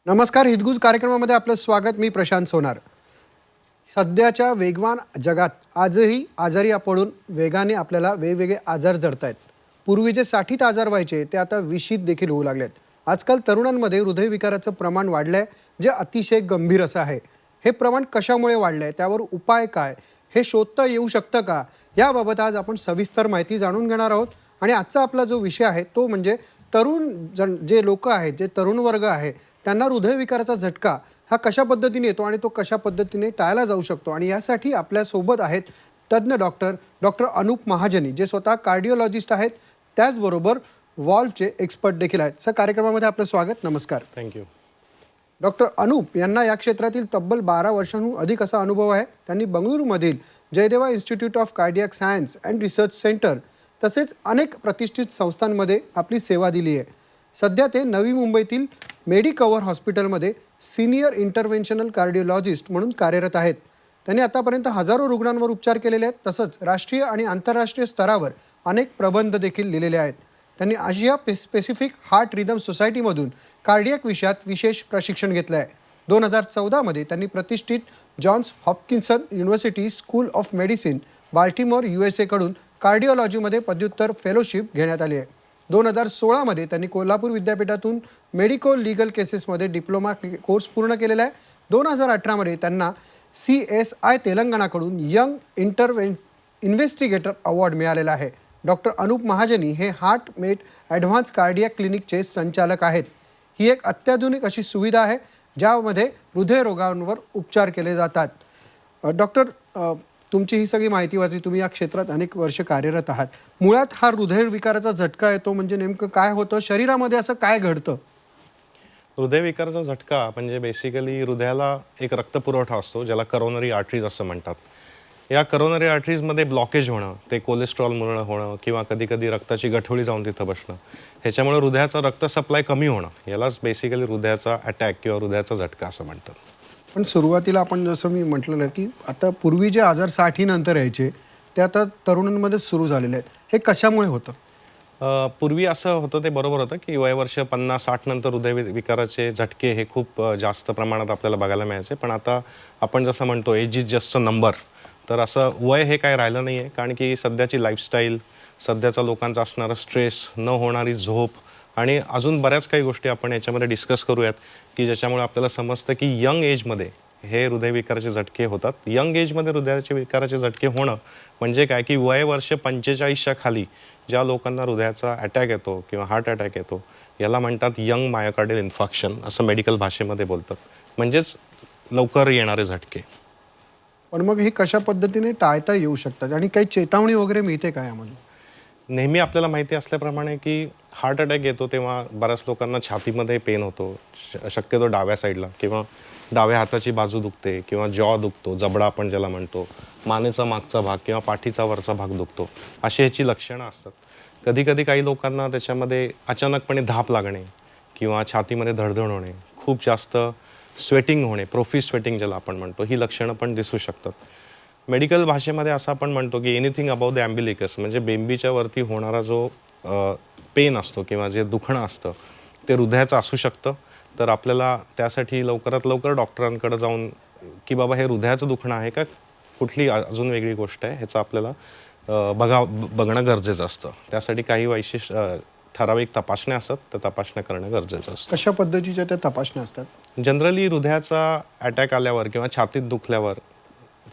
नमस्कार, हितगुज कार्यक्रमामध्ये आपलं स्वागत. मी प्रशांत सोनार. सध्याच्या वेगवान जगात आजही आजारी पडून वेगाने आपल्याला वेगवेगळे आजार जडतायत. पूर्वी जे 60त आजार व्हायचे ते आता 20त देखील होऊ लागलेत. आजकाल तरुणांमध्ये हृदयविकाराचं प्रमाण वाढलंय, जे अतिशय गंभीर असं आहे. हे प्रमाण कशामुळे वाढलंय, त्यावर उपाय काय, हे शोधता येऊ शकतं का, याबाबत आज आपण सविस्तर माहिती जाणून घेणार आहोत. आणि आजचा आपला जो विषय आहे तो म्हणजे जे लोक आहेत, जे तरुण वर्ग आहे, त्यांना हृदयविकाराचा झटका हा कशा पद्धतीने येतो आणि तो कशा पद्धतीने टाळला जाऊ शकतो. आणि यासाठी आपल्यासोबत आहेत तज्ज्ञ डॉक्टर अनुप महाजनी, जे स्वतः कार्डिओलॉजिस्ट आहेत, त्याचबरोबर वॉल्वचे एक्सपर्ट देखील आहेत. सर, कार्यक्रमामध्ये आपलं स्वागत. नमस्कार. थँक्यू. डॉक्टर अनुप यांना या क्षेत्रातील तब्बल 12 वर्षांहून अधिक असा अनुभव आहे. त्यांनी बंगळुरूमधील Jayadeva institute of cardiac science and research centre तसेच अनेक प्रतिष्ठित संस्थांमध्ये आपली सेवा दिली आहे. सध्या ते नवी मुंबईतील मेडिकवर हॉस्पिटलमध्ये सिनियर इंटरव्हेन्शनल कार्डिओलॉजिस्ट म्हणून कार्यरत आहेत. त्यांनी आतापर्यंत हजारो रुग्णांवर उपचार केलेले आहेत. तसंच राष्ट्रीय आणि आंतरराष्ट्रीय स्तरावर अनेक प्रबंध देखील लिहिलेले आहेत. त्यांनी आशिया स्पेसिफिक हार्ट रिदम सोसायटीमधून कार्डियक विषयात विशेष प्रशिक्षण घेतलं आहे. 2014मध्ये त्यांनी प्रतिष्ठित Johns Hopkinson university school of medicine Baltimore USA कडून कार्डिओलॉजीमध्ये पदव्युत्तर फेलोशिप घेण्यात आली आहे. 2016मध्ये त्यांनी कोल्हापूर विद्यापीठातून मेडिको लीगल केसेसमध्ये डिप्लोमा कोर्स पूर्ण केलेला आहे. 2018मध्ये त्यांना CSI तेलंगणाकडून यंग इन्व्हेस्टिगेटर अवॉर्ड मिळालेला आहे. डॉक्टर अनुप महाजनी हे हार्टमेट ॲडव्हान्स कार्डियक क्लिनिकचे संचालक आहेत. ही एक अत्याधुनिक अशी सुविधा आहे ज्यामध्ये हृदयरोगांवर उपचार केले जातात. डॉक्टर, तुमची ही सगळी माहिती वाचली, तुम्ही या क्षेत्रात अनेक वर्ष कार्यरत आहात. मुळात हा हृदयविकाराचा झटका येतो म्हणजे नेमकं काय होतं, शरीरामध्ये असं काय घडतं? हृदयविकाराचा झटका म्हणजे बेसिकली हृदयाला एक रक्तपुरवठा असतो, ज्याला करोनरी आर्टरीज असं म्हणतात. या करोनरी आर्टरीजमध्ये ब्लॉकेज होणं, ते कोलेस्ट्रॉलमुळे होणं किंवा कधी कधी रक्ताची गठोळी जाऊन तिथं बसणं, ह्याच्यामुळे हृदयाचा रक्त सप्लाय कमी होणं, यालाच बेसिकली हृदयाचा अटॅक किंवा हृदयाचा झटका असं म्हणतात. पण सुरुवातीला आपण जसं मी म्हटलेलं की आता पूर्वी जे आजार 60 नंतर यायचे ते आता तरुणांमध्ये सुरू झालेले आहेत. हे कशामुळे होतं? पूर्वी असं होतं, ते बरोबर होतं की वयवर्ष 50-60 नंतर हृदयविकाराचे झटके हे खूप जास्त प्रमाणात आपल्याला बघायला मिळायचे. पण आता आपण जसं म्हणतो age is just a number, तर असं वय हे काय राहिलं नाही आहे. कारण की सध्याची लाईफस्टाईल, सध्याचा लोकांचा असणारा स्ट्रेस, न होणारी झोप आणि अजून बऱ्याच काही गोष्टी आपण याच्यामध्ये डिस्कस करूयात की ज्याच्यामुळे आपल्याला समजतं की यंग एजमध्ये हे हृदयविकाराचे झटके होतात. यंग एजमध्ये हृदयाचे विकाराचे झटके होणं म्हणजे काय की वयवर्ष 45च्या खाली ज्या लोकांना हृदयाचा अटॅक येतो किंवा हार्ट अटॅक येतो, याला म्हणतात यंग मायोकार्डियल इन्फार्क्शन असं मेडिकल भाषेमध्ये बोलतात, म्हणजेच लवकर येणारे झटके. पण मग हे कशा पद्धतीने टाळता येऊ शकतात आणि काही चेतावणी वगैरे मिळते का यामध्ये? नेहमी आपल्याला माहिती असल्याप्रमाणे की हार्ट अटॅक येतो तेव्हा बऱ्याच लोकांना छातीमध्ये पेन होतो, शक्यतो डाव्या साईडला, किंवा डाव्या हाताची बाजू दुखते किंवा जॉ दुखतो, जबडा आपण ज्याला म्हणतो, मानेचा मागचा भाग किंवा पाठीचा वरचा भाग दुखतो, अशी ह्याची लक्षणं असतात. कधी कधी काही लोकांना त्याच्यामध्ये अचानकपणे धाप लागणे किंवा छातीमध्ये धडधड होणे, खूप जास्त स्वेटिंग होणे, प्रोफी स्वेटिंग ज्याला आपण म्हणतो, ही लक्षणं पण दिसू शकतात. मेडिकल भाषेमध्ये असं आपण म्हणतो की एनिथिंग अबाव द ॲम्बिलिकस, म्हणजे बेंबीच्या वरती होणारा जो पेन असतो किंवा जे दुखणं असतं ते हृदयाचं असू शकतं. तर आपल्याला त्यासाठी लवकरात लवकर डॉक्टरांकडे जाऊन की बाबा हे हृदयाचं दुखणं आहे का कुठली अजून वेगळी गोष्ट आहे, ह्याचं आपल्याला बघणं गरजेचं असतं. त्यासाठी काही ठराविक तपासण्या असतात, त्या तपासण्या करणं गरजेचं असतं. कशा पद्धतीच्या त्या तपासण्या असतात? जनरली हृदयाचा अटॅक आल्यावर किंवा छातीत दुखल्यावर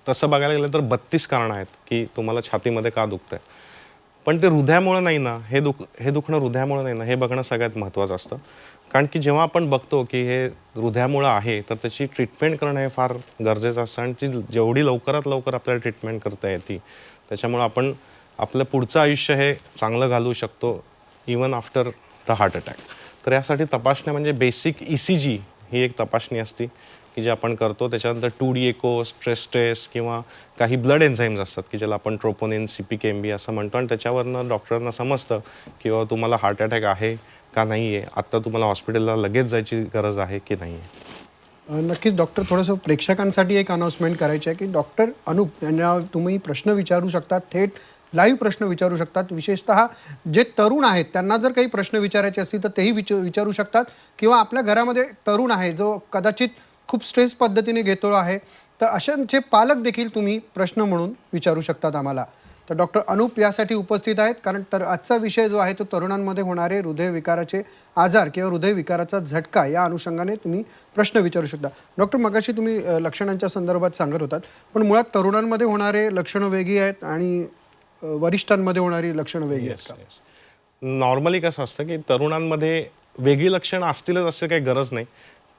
तसं बघायला गेलं तर 32 कारणं आहेत की तुम्हाला छातीमध्ये का दुखतंय. पण ते हृदयामुळं नाही ना, हे दुखणं हृदयामुळं नाही ना, हे बघणं सगळ्यात महत्त्वाचं असतं. कारण की जेव्हा आपण बघतो की हे हृदयामुळं आहे तर त्याची ट्रीटमेंट करणं हे फार गरजेचं असतं. आणि ती जेवढी लवकरात लवकर आपल्याला ट्रीटमेंट करता येते त्याच्यामुळं आपण आपलं पुढचं आयुष्य हे चांगलं घालवू शकतो, even after the heart attack. तर यासाठी तपासण्या म्हणजे बेसिक ECG ही एक तपासणी असते की जे आपण करतो. त्याच्यानंतर 2D एको, स्ट्रेस टेस्ट किंवा काही ब्लड एन्झाईम्स असतात की ज्याला आपण ट्रोपोनिन, CPK-MB असं म्हणतो. आणि त्याच्यावरनं डॉक्टरांना समजतं की बाबा तुम्हाला हार्ट अटॅक आहे का नाही आहे, आत्ता तुम्हाला हॉस्पिटलला लगेच जायची गरज आहे की नाही आहे. नक्कीच डॉक्टर, थोडंसं प्रेक्षकांसाठी एक अनाउन्समेंट करायची आहे की डॉक्टर अनुप यांना तुम्ही प्रश्न विचारू शकता थेट लाईव्ह प्रश्न विचारू शकतात. विशेषतः जे तरुण आहेत त्यांना जर काही प्रश्न विचारायचे असतील तर तेही विचारू शकतात, किंवा आपल्या घरामध्ये तरुण आहे जो कदाचित खूप स्ट्रेस पद्धतीने घेतो आहे, तर अशांचे पालक देखील तुम्ही प्रश्न म्हणून विचारू शकतात आम्हाला. तर डॉक्टर अनुप यासाठी उपस्थित आहेत, कारण तर आजचा विषय जो आहे तो तरुणांमध्ये होणारे हृदयविकाराचे आजार किंवा हृदयविकाराचा झटका या अनुषंगाने तुम्ही प्रश्न विचारू शकता. डॉक्टर, मगाशी तुम्ही लक्षणांच्या संदर्भात सांगत होतात, पण मुळात तरुणांमध्ये होणारे लक्षणं वेगळी आहेत आणि वरिष्ठांमध्ये होणारी लक्षणं वेगळी आहेत का? नॉर्मली कसं असतं की तरुणांमध्ये वेगळी लक्षणं असतीलच असं काही गरज नाही,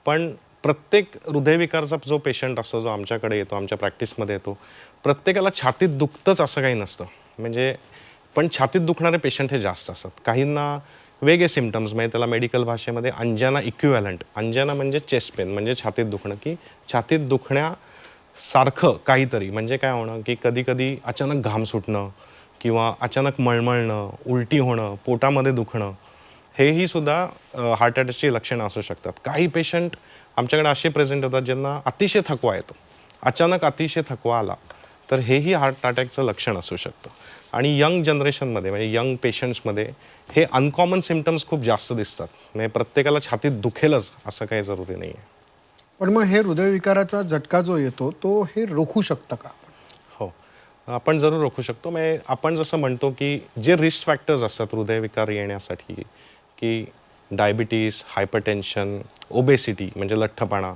पण प्रत्येक हृदयविकारचा जो पेशंट असतो, जो आमच्याकडे येतो, आमच्या प्रॅक्टिसमध्ये येतो, प्रत्येकाला छातीत दुखतंच असं काही नसतं. म्हणजे पण छातीत दुखणारे पेशंट हे जास्त असतात. काहींना वेगळे सिम्पटम्स, म्हणजे त्याला मेडिकल भाषेमध्ये अंजाना इक्विव्हॅलंट, अंजाना म्हणजे चेस्ट पेन, म्हणजे छातीत दुखणं, की छातीत दुखण्यासारखं काहीतरी. म्हणजे काय होणं की कधी कधी अचानक घाम सुटणं किंवा अचानक मळमळणं, उलटी होणं, पोटामध्ये दुखणं, हेही सुद्धा हार्ट अटॅकची लक्षणं असू शकतात. काही पेशंट आमच्याकडे असे प्रेझेंट होतात ज्यांना अतिशय थकवा येतो, अचानक अतिशय थकवा आला तर हेही हार्ट अटॅकचं लक्षण असू शकतं. आणि यंग जनरेशनमध्ये, म्हणजे यंग पेशंट्समध्ये हे अनकॉमन सिम्पटम्स खूप जास्त दिसतात. म्हणजे प्रत्येकाला छातीत दुखेलच असं काही जरुरी नाही आहे. पण मग हे हृदयविकाराचा झटका जो येतो तो हे रोखू शकतं का? हो, आपण जरूर रोखू शकतो. म्हणजे आपण जसं म्हणतो की जे रिस्क फॅक्टर्स असतात हृदयविकार येण्यासाठी, की डायबिटीस, हायपरटेन्शन, ओबेसिटी म्हणजे लठ्ठपणा,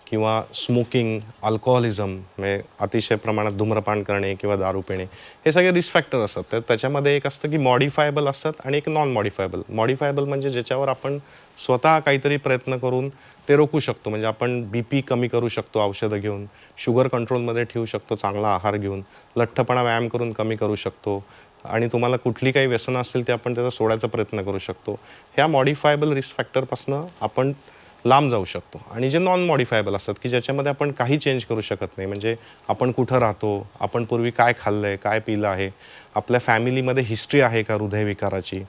किंवा स्मोकिंग, अल्कोहोलिझम म्हणजे अतिशय प्रमाणात धूम्रपान करणे किंवा दारू पिणे, हे सगळे रिस्क फॅक्टर असतात. तर त्याच्यामध्ये एक असतं की मॉडिफायबल असतात आणि एक नॉन मॉडिफायबल. मॉडिफायबल म्हणजे ज्याच्यावर आपण स्वतः काहीतरी प्रयत्न करून ते रोखू शकतो. म्हणजे आपण BP कमी करू शकतो औषधं घेऊन, शुगर कंट्रोलमध्ये ठेवू शकतो चांगला आहार घेऊन, लठ्ठपणा व्यायाम करून कमी करू शकतो, आणि तुम्हाला कुठली काही व्यसनं असतील ते आपण त्याचा सोडायचा प्रयत्न करू शकतो. ह्या मॉडिफायबल रिस्क फॅक्टरपासून आपण लांब जाऊ शकतो. आणि जे नॉन मॉडिफायबल असतात की ज्याच्यामध्ये आपण काही चेंज करू शकत नाही, म्हणजे आपण कुठं राहतो, आपण पूर्वी काय खाल्लं आहे, काय पिलं आहे, आपल्या फॅमिलीमध्ये हिस्ट्री आहे का हृदयविकाराची,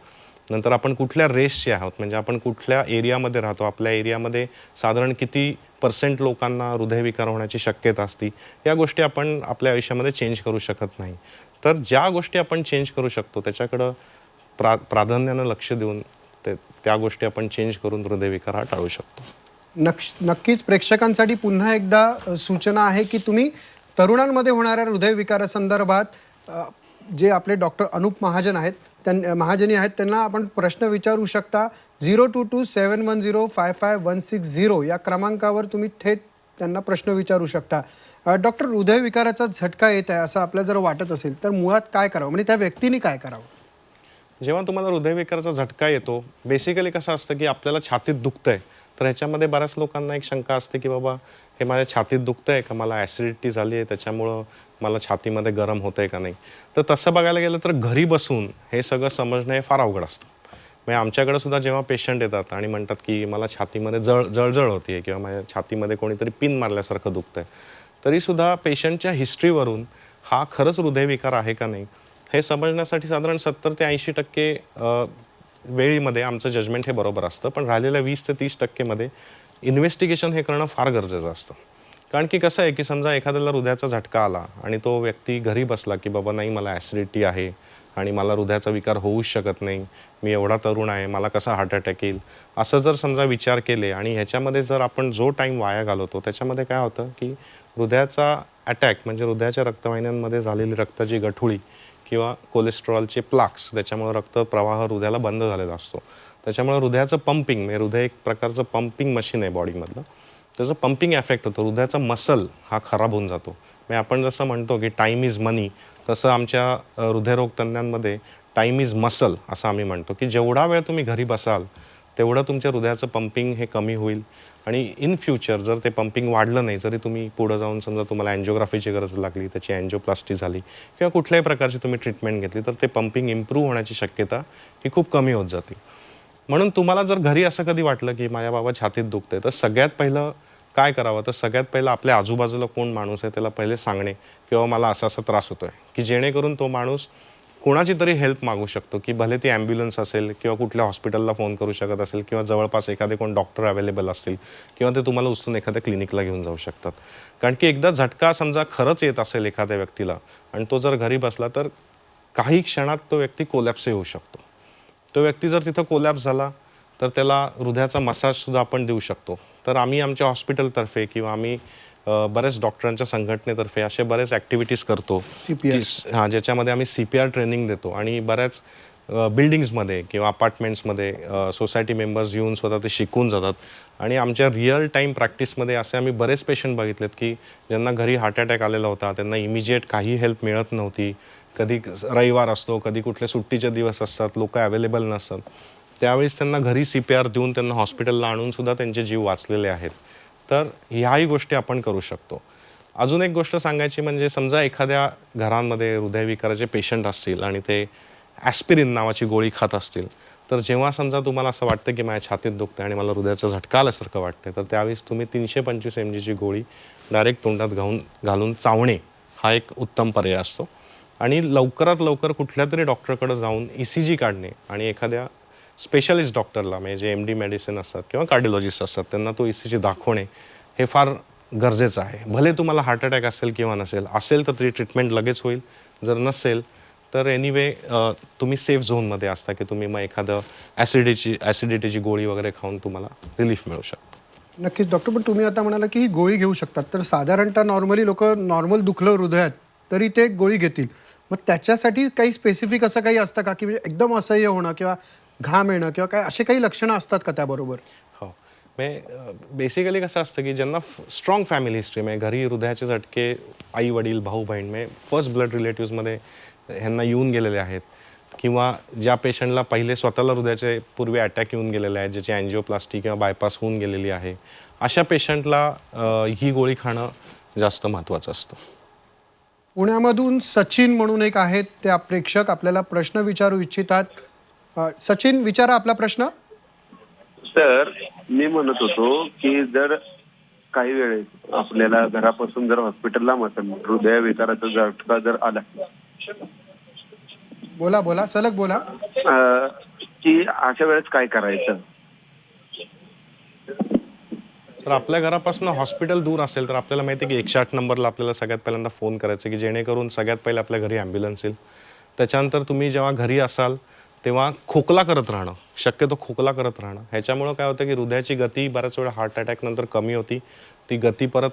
नंतर आपण कुठल्या रेसचे आहोत, म्हणजे आपण कुठल्या एरियामध्ये राहतो, आपल्या एरियामध्ये साधारण किती % लोकांना हृदयविकार होण्याची शक्यता असते, या गोष्टी आपण आपल्या आयुष्यामध्ये चेंज करू शकत नाही. तर ज्या गोष्टी आपण चेंज करू शकतो त्याच्याकडं प्राधान्यानं लक्ष देऊन त्या गोष्टी आपण चेंज करून हृदयविकार हा टाळू शकतो. नक्कीच प्रेक्षकांसाठी पुन्हा एकदा सूचना आहे की तुम्ही तरुणांमध्ये होणाऱ्या हृदयविकारासंदर्भात जे आपले डॉक्टर अनुप महाजन आहेत महाजनी आहेत त्यांना आपण प्रश्न विचारू शकता. 0227105560 या क्रमांकावर तुम्ही थेट त्यांना प्रश्न विचारू शकता. डॉक्टर, हृदयविकाराचा झटका येत आहे असं आपल्याला जर वाटत असेल तर मुळात काय करावं, म्हणजे त्या व्यक्तीने काय करावं? जेव्हा तुम्हाला हृदयविकाराचा झटका येतो, बेसिकली कसं असतं की आपल्याला छातीत दुखतंय, तर ह्याच्यामध्ये बऱ्याच लोकांना एक शंका असते की बाबा हे माझ्या छातीत दुखतंय का, मला ॲसिडिटी झाली आहे त्याच्यामुळं मला छातीमध्ये गरम होतंय का नाही. तर तसं बघायला गेलं तर घरी बसून हे सगळं समजणं हे फार अवघड असतं. म्हणजे आमच्याकडे सुद्धा जेव्हा पेशंट येतात आणि म्हणतात की मला छातीमध्ये जळजळ होती किंवा माझ्या छातीमध्ये कोणीतरी पिन मारल्यासारखं दुखतंय, तरीसुद्धा पेशंटच्या हिस्ट्रीवरून हा खरंच हृदयविकार आहे का नाही हे समजण्यासाठी साधारण 70 ते 80% वेळीमध्ये आमचं जजमेंट हे बरोबर असतं. पण राहिलेल्या 20 ते 30% इन्व्हेस्टिगेशन हे करणं फार गरजेचं असतं. कारण की कसं आहे की समजा एखाद्याला हृदयाचा झटका आला आणि तो व्यक्ती घरी बसला की बाबा नाही मला ॲसिडिटी आहे आणि मला हृदयाचा विकार होऊच शकत नाही, मी एवढा तरुण आहे, मला कसा हार्ट अटॅक येईल, असं जर समजा विचार केले आणि ह्याच्यामध्ये जर आपण जो टाईम वाया घालवतो त्याच्यामध्ये काय होतं की हृदयाचा अटॅक म्हणजे हृदयाच्या रक्तवाहिन्यांमध्ये झालेली रक्ताची गठुळी किंवा कोलेस्ट्रॉलचे प्लाक्स, त्याच्यामुळे रक्तप्रवाह हृदयाला बंद झालेला असतो. त्याच्यामुळे हृदयाचं पंपिंग, म्हणजे हृदय एक प्रकारचं पंपिंग मशीन आहे बॉडीमधलं, त्याचं पंपिंग इफेक्ट होतो, हृदयाचा मसल हा खराब होऊन जातो. म्हणजे आपण जसं म्हणतो की टाईम इज मनी, तसं आमच्या हृदयरोग तज्ञांमध्ये टाईम इज मसल असं आम्ही म्हणतो, की जेवढा वेळ तुम्ही घरी बसाल तेवढं तुमच्या हृदयाचं पंपिंग हे कमी होईल. आणि इन फ्युचर जर ते पंपिंग वाढलं नाही, जरी तुम्ही पुढं जाऊन समजा तुम्हाला अँजिओग्राफीची गरज लागली, त्याची अँजिओप्लास्टी झाली किंवा कुठल्याही प्रकारची तुम्ही ट्रीटमेंट घेतली, तर ते पंपिंग इम्प्रूव्ह होण्याची शक्यता ही खूप कमी होत जाते. म्हणून तुम्हाला जर घरी असं कधी वाटलं की माझ्या बाबा छातीत दुखते, तर सगळ्यात पहिलं काय करावं, तर सगळ्यात पहिलं आपल्या आजूबाजूला कोण माणूस आहे त्याला पहिले सांगणे किंवा मला असा असा त्रास होतोय, की जेणेकरून तो माणूस कोणाची तरी हेल्प मागू शकतो, की भले ती ॲम्ब्युलन्स असेल किंवा कुठल्या हॉस्पिटलला फोन करू शकत असेल किंवा जवळपास एखादे कोण डॉक्टर अवेलेबल असतील किंवा ते तुम्हाला उचलून एखाद्या क्लिनिकला घेऊन जाऊ शकतात. कारण की एकदा झटका समजा खरंच येत असेल एखाद्या व्यक्तीला आणि तो जर घरी बसला, तर काही क्षणात तो व्यक्ती कोलॅप्सही होऊ शकतो. तो व्यक्ती जर तिथं कोलॅप्स झाला तर त्याला हृदयाचा मसाजसुद्धा आपण देऊ शकतो. तर आम्ही आमच्या हॉस्पिटलतर्फे किंवा आम्ही बऱ्याच डॉक्टरांच्या संघटनेतर्फे असे बरेच ॲक्टिव्हिटीज करतो CPR. हां, ज्याच्यामध्ये आम्ही CPR ट्रेनिंग देतो आणि बऱ्याच बिल्डिंग्समध्ये किंवा अपार्टमेंट्समध्ये सोसायटी मेंबर्स येऊन स्वतः ते शिकून जातात. आणि आमच्या रिअल टाईम प्रॅक्टिसमध्ये असे आम्ही बरेच पेशंट बघितलेत की ज्यांना घरी हार्ट अटॅक आलेला होता, त्यांना इमिजिएट काही हेल्प मिळत नव्हती. कधी रविवार असतो, कधी कुठले सुट्टीचे दिवस असतात, लोक अवेलेबल नसतात, त्यावेळेस त्यांना घरी CPR देऊन त्यांना हॉस्पिटलला आणून सुद्धा त्यांचे जीव वाचलेले आहेत. तर ह्याही गोष्टी आपण करू शकतो. अजून एक गोष्ट सांगायची म्हणजे समजा एखाद्या घरांमध्ये हृदयविकाराचे पेशंट असतील आणि ते ॲस्पिरिन नावाची गोळी खात असतील, तर जेव्हा समजा तुम्हाला असं वाटतं की माझ्या छातीत दुखतं आणि मला हृदयाचा झटका आल्यासारखं वाटतं, तर त्यावेळेस तुम्ही 325 mgची गोळी डायरेक्ट तोंडात घालून चावणे हा एक उत्तम पर्याय असतो. आणि लवकरात लवकर कुठल्या तरी डॉक्टरकडे जाऊन ECG काढणे आणि एखाद्या स्पेशलिस्ट डॉक्टरला म्हणजे जे MD मेडिसिन असतात किंवा कार्डिओलॉजिस्ट असतात त्यांना तो ECG दाखवणे हे फार गरजेचं आहे. भले तुम्हाला हार्ट अटॅक असेल किंवा असेल तर ती ट्रीटमेंट लगेच होईल. जर नसेल तर एनिवे तुम्ही सेफ झोनमध्ये असता की तुम्ही मग एखादं ॲसिडिटीची गोळी वगैरे खाऊन तुम्हाला रिलीफ मिळू शकतो. नक्कीच डॉक्टर, पण तुम्ही आता म्हणाला की ही गोळी घेऊ शकतात, तर साधारणतः नॉर्मली लोक नॉर्मल दुखलं हृदयात तरी ते गोळी घेतील. मग त्याच्यासाठी काही स्पेसिफिक असं काही असतं का की म्हणजे एकदम असह्य होणं किंवा घाम येणं किंवा काय असे काही लक्षणं असतात का त्याबरोबर? हो, म्हणजे बेसिकली कसं असतं की ज्यांना स्ट्रॉंग फॅमिली हिस्ट्री म्हणजे घरी हृदयाचे झटके आई वडील भाऊ बहीण म्हणजे फर्स्ट ब्लड रिलेटिव्समध्ये ह्यांना येऊन गेलेले आहेत किंवा ज्या पेशंटला पहिले स्वतःला हृदयाचे पूर्वी अटॅक येऊन गेलेले आहेत, ज्याची अँजिओप्लास्टी किंवा बायपास होऊन गेलेली आहे, अशा पेशंटला ही गोळी खाणं जास्त महत्त्वाचं असतं. पुण्यामधून सचिन म्हणून एक आहेत, त्या प्रेक्षक आपल्याला प्रश्न विचारू इच्छितात. सचिन, विचारा आपला प्रश्न. सर, मी म्हणत होतो की जर काही वेळेस आपल्याला घरापासून जर हॉस्पिटलला हृदयविकाराचा झटका जर आला, बोला सलग बोला. की अशा वेळेस काय करायचं? तर आपल्या घरापासून हॉस्पिटल दूर असेल तर आपल्याला माहिती आहे की 108 नंबरला आपल्याला सगळ्यात पहिल्यांदा फोन करायचा की जेणेकरून सगळ्यात पहिले आपल्या घरी ॲम्ब्युलन्स येईल. त्याच्यानंतर तुम्ही जेव्हा घरी असाल तेव्हा खोकला करत राहणं, शक्यतो खोकला करत राहणं. ह्याच्यामुळं काय होतं की हृदयाची गती बऱ्याच वेळा हार्ट अटॅकनंतर कमी होती. ती गती परत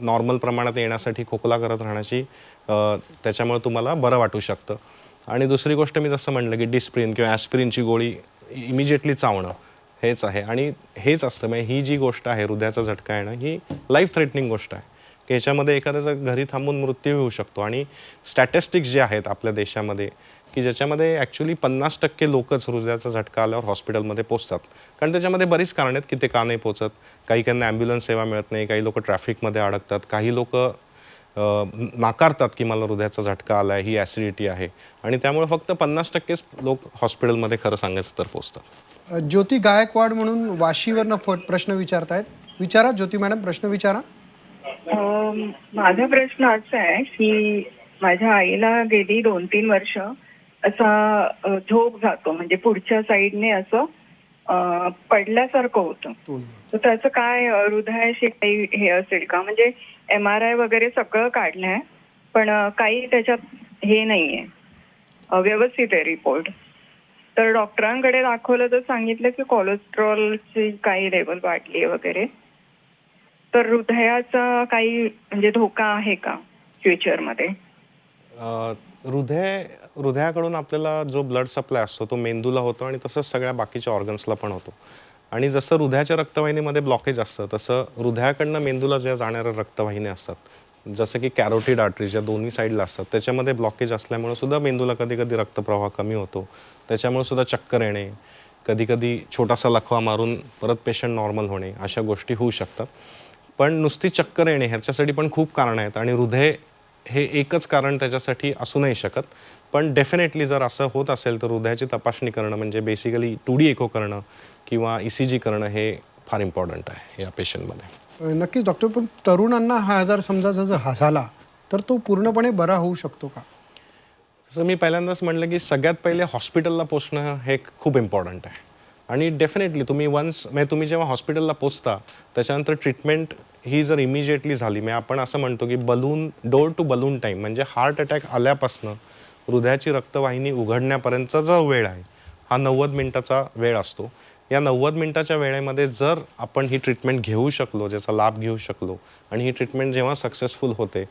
नॉर्मल प्रमाणात येण्यासाठी खोकला करत राहण्याची त्याच्यामुळे तुम्हाला बरं वाटू शकतं. आणि दुसरी गोष्ट मी जसं म्हटलं की डिस्प्रिन किंवा ॲस्पिरिनची गोळी इमिजिएटली चावणं हेच आहे. आणि हेच असतं म्हणजे ही जी गोष्ट आहे हृदयाचा झटका येणं ही लाईफ थ्रेटनिंग गोष्ट आहे की ह्याच्यामध्ये एखाद्याचा घरी थांबून मृत्यू होऊ शकतो. आणि स्टॅटिस्टिक्स जे आहेत आपल्या देशामध्ये की ज्याच्यामध्ये ॲक्च्युली 50% लोकच हृदयाचा झटका आल्यावर हॉस्पिटलमध्ये पोचतात. कारण त्याच्यामध्ये बरीच कारणं आहेत की ते का नाही पोचत. काही ॲम्ब्युलन्स सेवा मिळत नाही, काही लोक ट्रॅफिकमध्ये अडकतात, काही लोक नाकारतात की मला हृदयाचा झटका आला आहे, ही ॲसिडिटी आहे. आणि त्यामुळे फक्त 50%च लोक हॉस्पिटलमध्ये खरं सांगायचं तर पोचतात. ज्योती गायकवाड म्हणून वाशीवरनं प्रश्न विचारतायत. विचारा ज्योती मॅडम, प्रश्न विचारा. माझा प्रश्न असा आहे की माझ्या आईला गेली 2-3 वर्ष असा झोप जातो, म्हणजे पुढच्या साईडने असं पडल्यासारखं होतं. तर त्याचं काय हृदयाशी काही हे असेल का? म्हणजे MRI वगैरे सगळं काढलंय पण काही त्याच्यात हे नाहीये, व्यवस्थित आहे रिपोर्ट. तर डॉक्टरांकडे दाखवलं तर सांगितलं की कोलेस्ट्रॉलची काही लेवल वाढली वगैरे. तर हृदयाचा काही म्हणजे धोका आहे का फ्युचरमध्ये? हृदयाकडून आपल्याला जो ब्लड सप्लाय असतो तो मेंदूला होतो आणि तसंच सगळ्या बाकीच्या ऑर्गन्सला पण होतो. आणि जसं हृदयाच्या रक्तवाहिनीमध्ये ब्लॉकेज असतं तसं हृदयाकडनं मेंदूला ज्या जाणाऱ्या रक्तवाहिन्या असतात, जसं की कॅरोटिड आर्टरीज ज्या दोन्ही साईडला असतात, त्याच्यामध्ये ब्लॉकेज असल्यामुळे सुद्धा मेंदूला कधी कधी रक्तप्रवाह कमी होतो. त्याच्यामुळे सुद्धा चक्कर येणे, कधी कधी छोटासा लखवा मारून परत पेशंट नॉर्मल होणे, अशा गोष्टी होऊ शकतात. पण नुसती चक्कर येणे ह्याच्यासाठी पण खूप कारणं आहेत आणि हृदय हे एकच कारण त्याच्यासाठी असू नाही शकत. पण डेफिनेटली जर असं होत असेल तर हृदयाची तपासणी करणं म्हणजे बेसिकली 2D एको करणं किंवा ECG करणं हे फार इम्पॉर्टंट आहे या पेशंटमध्ये. नक्कीच डॉक्टर, पण तरुणांना हा आजार समजा जर झाला तर तो पूर्णपणे बरा होऊ शकतो का? जसं मी पहिल्यांदाच म्हटलं की सगळ्यात पहिले हॉस्पिटलला पोचणं हे खूप इम्पॉर्टंट आहे. आणि डेफिनेटली तुम्ही जेव्हा हॉस्पिटलला पोचता त्याच्यानंतर ट्रीटमेंट ही जर इमिजिएटली झाली, आपण असं म्हणतो की डोर टू बलून टाईम म्हणजे हार्ट अटॅक आल्यापासनं हृदयाची रक्तवाहिनी उघडण्यापर्यंतचा जो वेळ आहे हा 90 मिनिटाचा वेळ असतो. या 90 मिनिटाच्या वेळेमध्ये जर आपण ही ट्रीटमेंट घेऊ शकलो, ज्याचा लाभ घेऊ शकलो आणि ही ट्रीटमेंट जेव्हा सक्सेसफुल होते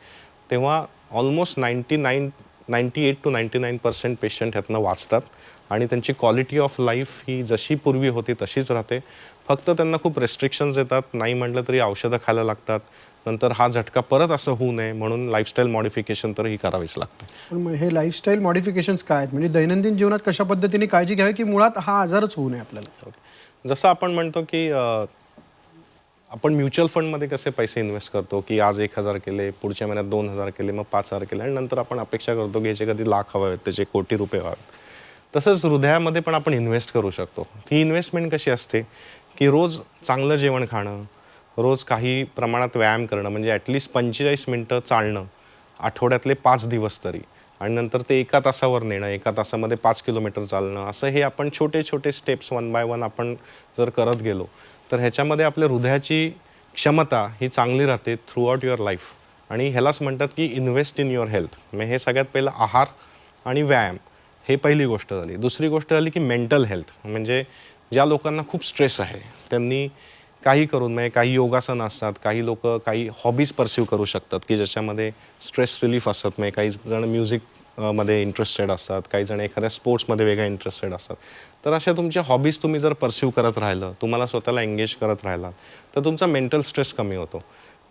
तेव्हा ऑलमोस्ट 98 to 99% पेशंट ह्यातनं वाचतात आणि त्यांची क्वालिटी ऑफ लाईफ ही जशी पूर्वी होती तशीच राहते. फक्त त्यांना खूप रेस्ट्रिक्शन्स येतात, नाही म्हटलं तरी औषधं खायला लागतात. नंतर हा झटका परत असं होऊ नये म्हणून लाईफस्टाईल मॉडिफिकेशन तर ही करावीच लागते. पण मग हे लाईफस्टाईल मॉडिफिकेशन्स काय आहेत, म्हणजे दैनंदिन जीवनात कशा पद्धतीने काळजी घ्यावी की मुळात हा आजारच होऊ नये आपल्याला? जसं आपण म्हणतो की आपण म्युच्युअल फंडमध्ये कसे पैसे इन्व्हेस्ट करतो की आज 1,000 केले, पुढच्या महिन्यात 2,000 केले, मग 5,000 केले आणि नंतर आपण अपेक्षा करतो की याचे कधी लाख हवे आहेत, त्याचे कोटी रुपये व्हावेत. तसंच हृदयामध्ये पण आपण इन्व्हेस्ट करू शकतो. ती इन्व्हेस्टमेंट कशी असते की रोज चांगलं जेवण खाणं, रोज काही प्रमाणात व्यायाम करणं, म्हणजे ॲटलिस्ट 45 मिनटं चालणं आठवड्यातले 5 दिवस तरी, आणि नंतर ते 1 तासावर नेणं, 1 तासामध्ये 5 किलोमीटर चालणं, असं हे आपण छोटे छोटे स्टेप्स 1 by 1 आपण जर करत गेलो तर ह्याच्यामध्ये आपल्या हृदयाची क्षमता ही चांगली राहते थ्रू आउट युअर लाईफ. आणि ह्यालाच म्हणतात की इन्व्हेस्ट इन युअर हेल्थ. म्हणजे हे सगळ्यात पहिलं आहार आणि व्यायाम हे पहिली गोष्ट झाली. दुसरी गोष्ट झाली की मेंटल हेल्थ, म्हणजे ज्या लोकांना खूप स्ट्रेस आहे त्यांनी काही करून, म्हणजे काही योगासन असतात, काही लोक काही हॉबीज परस्यू करू शकतात की ज्याच्यामध्ये स्ट्रेस रिलीफ असतात. म्हणजे काही जण म्युझिक मध्ये इंटरेस्टेड असतात, काही जण एखाद्या स्पोर्ट्समध्ये वेगळ्या इंटरेस्टेड असतात. तर अशा तुमच्या हॉबीज तुम्ही जर परस्यू करत राहिलं, तुम्हाला स्वतःला एंगेज करत राहिला तर तुमचा मेंटल स्ट्रेस कमी होतो.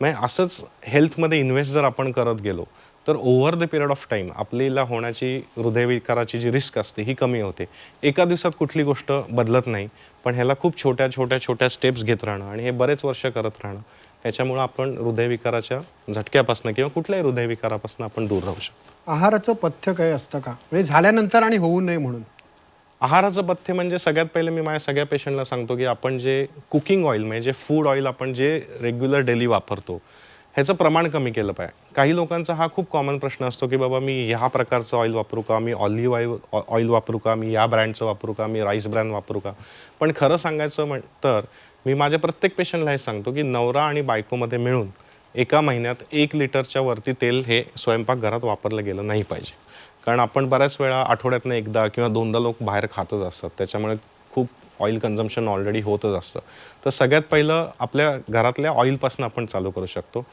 म्हणजे असंच हेल्थमध्ये इन्व्हेस्ट जर आपण करत गेलो तर over the period of time आपल्याला होण्याची हृदयविकाराची जी रिस्क असते ही कमी होते. एका दिवसात कुठली गोष्ट बदलत नाही, पण ह्याला खूप छोट्या छोट्या छोट्या स्टेप्स घेत राहणं आणि हे बरेच वर्ष करत राहणं, याच्यामुळं आपण हृदयविकाराच्या झटक्यापासून किंवा कुठल्याही हृदयविकारापासून आपण दूर राहू शकतो. आहाराचं पथ्य काही असतं का, म्हणजे झाल्यानंतर आणि होऊ नये म्हणून? आहाराचं पथ्य म्हणजे सगळ्यात पहिले मी माझ्या सगळ्या पेशंटला सांगतो की आपण जे कुकिंग ऑइल म्हणजे जे फूड ऑइल आपण जे रेग्युलर डेली वापरतो ह्याचं प्रमाण कमी केलं पाहिजे. काही लोकांचा हा खूप कॉमन प्रश्न असतो की बाबा मी ह्या प्रकारचं ऑइल वापरू का, मी ऑलिव्ह ऑइल वापरू का, मी या ब्रँडचं वापरू का, मी राईस ब्रँड वापरू का. पण खरं सांगायचं तर मी माझ्या प्रत्येक पेशंटला हे सांगतो की नवरा आणि बायकोमध्ये मिळून एका महिन्यात 1 लिटरच्या वरती तेल हे स्वयंपाकघरात वापरलं गेलं नाही पाहिजे. कारण आपण बऱ्याच वेळा आठवड्यातनं एकदा किंवा 2दा लोक बाहेर खातच असतात, त्याच्यामुळे खूप ऑइल कन्झम्पशन ऑलरेडी होतच असतं. तर सगळ्यात पहिलं आपल्या घरातल्या ऑइलपासून आपण चालू करू शकतो.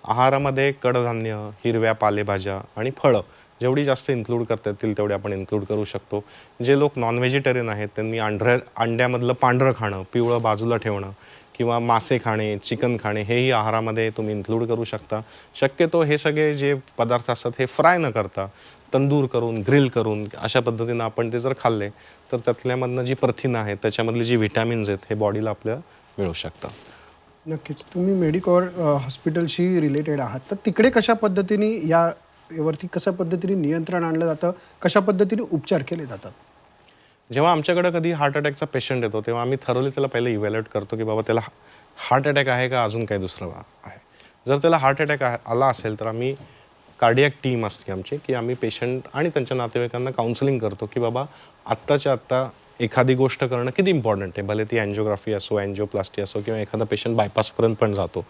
आहारामध्ये कडधान्य, हिरव्या पालेभाज्या आणि फळं जेवढी जास्त इन्क्लूड करता येतील तेवढे आपण इन्क्लूड करू शकतो. जे लोक नॉन व्हेजिटेरियन आहेत त्यांनी अंड्यामधलं पांढरं खाणं, पिवळं बाजूला ठेवणं किंवा मासे खाणे, चिकन खाणे हेही आहारामध्ये तुम्ही इन्क्लूड करू शकता. शक्यतो हे सगळे जे पदार्थ असतात हे फ्राय न करता तंदूर करून, ग्रिल करून अशा पद्धतीनं आपण ते जर खाल्ले तर त्यातल्यामधनं जी प्रथिनं आहेत, त्याच्यामधली जी व्हिटॅमिन्स आहेत हे बॉडीला आपल्याला मिळू शकतात. नक्कीच. तुम्ही मेडिकॉर हॉस्पिटलशी रिलेटेड आहात, तर तिकडे कशा पद्धतीने यावरती कशा पद्धतीने नियंत्रण आणलं जातं, कशा पद्धतीने उपचार केले जातात? जेव्हा आमच्याकडे कधी हार्ट अटॅकचा पेशंट येतो तेव्हा आम्ही थरोली त्याला पहिले इव्हॅल्युएट करतो की बाबा त्याला हार्ट अटॅक आहे का अजून काही दुसरं आहे. जर त्याला हार्ट अटॅक आला असेल तर आम्ही कार्डियक टीम असते आमची की आम्ही पेशंट आणि त्यांच्या नातेवाईकांना काउन्सिलिंग करतो की बाबा आत्ताच्या आत्ता एखादी गोष्ट करणं किती इम्पॉर्टंट आहे. भले ती अँजिओग्राफी असो, अँजिओप्लास्टी असो किंवा एखादा पेशंट बायपासपर्यंत पण जातो,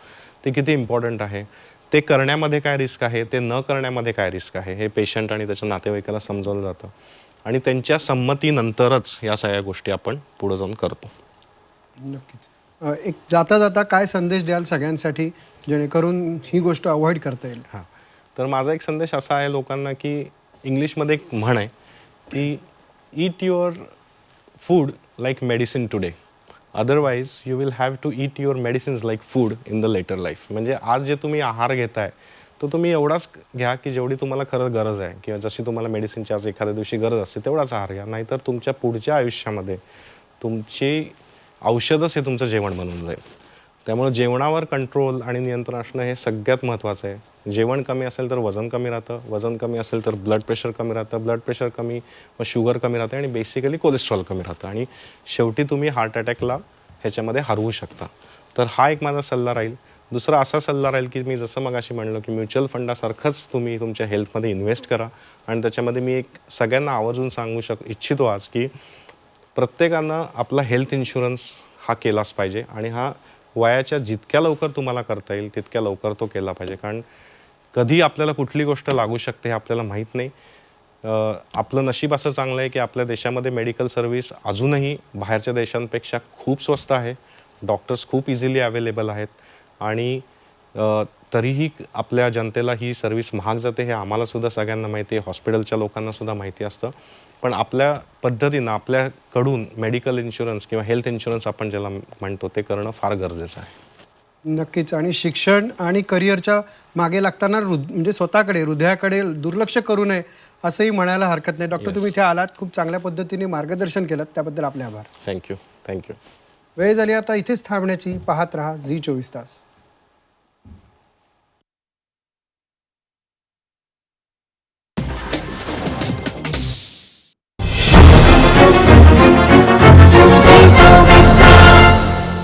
ते किती इम्पॉर्टंट आहे. ते करण्यामध्ये काय रिस्क आहे, ते न करण्यामध्ये काय रिस्क आहे हे पेशंट आणि त्याच्या नातेवाईकाला समजावलं जातं आणि त्यांच्या संमतीनंतरच या सगळ्या गोष्टी आपण पुढे जाऊन करतो. नक्कीच. एक जाता जाता काय संदेश द्याल सगळ्यांसाठी जेणेकरून ही गोष्ट अवॉइड करता येईल? हां, तर माझा एक संदेश असा आहे लोकांना की इंग्लिशमध्ये एक म्हण आहे की eat your food like medicine today, otherwise you will have to eat your medicines like food in the later life. म्हणजे आज जे तुम्ही आहार घेताय तो तुम्ही एवढाच घ्या की जेवढी तुम्हाला खरं गरज आहे किंवा जशी तुम्हाला मेडिसिनची आज एखाद्या दिवशी गरज असते तेवढाच आहार घ्या. नाहीतर तुमच्या पुढच्या आयुष्यामध्ये तुमची औषधच हे तुमचं जेवण बनून जाईल. त्यामुळे जेवणावर कंट्रोल आणि नियंत्रण असणं हे सगळ्यात महत्त्वाचं आहे. जेवण कमी असेल तर वजन कमी राहतं, वजन कमी असेल तर ब्लड प्रेशर कमी राहतं, ब्लड प्रेशर कमी मग शुगर कमी राहते आणि बेसिकली कोलेस्ट्रॉल कमी राहतं आणि शेवटी तुम्ही हार्ट अटॅकला ह्याच्यामध्ये हरवू शकता. तर हा एक माझा सल्ला राहील. दुसरा असा सल्ला राहील की मी जसं मगाशी म्हणलं की म्युच्युअल फंडासारखंच तुम्ही तुमच्या हेल्थमध्ये इन्व्हेस्ट करा. आणि त्याच्यामध्ये मी एक सगळ्यांना आवर्जून सांगू इच्छितो आज की प्रत्येकानं आपला हेल्थ इन्शुरन्स हा केलाच पाहिजे आणि हा वयाच्या जितक्या लवकर तुम्हाला करता येईल तितक्या लवकर तो केला पाहिजे. कारण कधी आपल्याला कुठली गोष्ट लागू शकते हे आपल्याला माहीत नाही. आपलं नशीब असं चांगलं आहे की आपल्या देशामध्ये मेडिकल सर्व्हिस अजूनही बाहेरच्या देशांपेक्षा खूप स्वस्त आहे. डॉक्टर्स खूप इझिली अवेलेबल आहेत आणि तरीही आपल्या जनतेला ही सर्व्हिस महाग जाते हे आम्हाला सुद्धा सगळ्यांना माहिती आहे, हॉस्पिटलच्या लोकांना सुद्धा माहिती असतं. पण आपल्या पद्धतीनं आपल्याकडून मेडिकल इन्शुरन्स किंवा हेल्थ इन्शुरन्स आपण ज्याला म्हणतो ते करणं फार गरजेचं आहे. नक्कीच. आणि शिक्षण आणि करिअरच्या मागे लागताना म्हणजे स्वतःकडे हृदयाकडे दुर्लक्ष करू नये असंही म्हणायला हरकत नाही. डॉक्टर, तुम्ही इथे आलात, खूप चांगल्या पद्धतीने मार्गदर्शन केलं, त्याबद्दल आपले आभार. थँक्यू. वेळ झाली आता इथेच थांबण्याची. पाहत रहा झी 24 तास.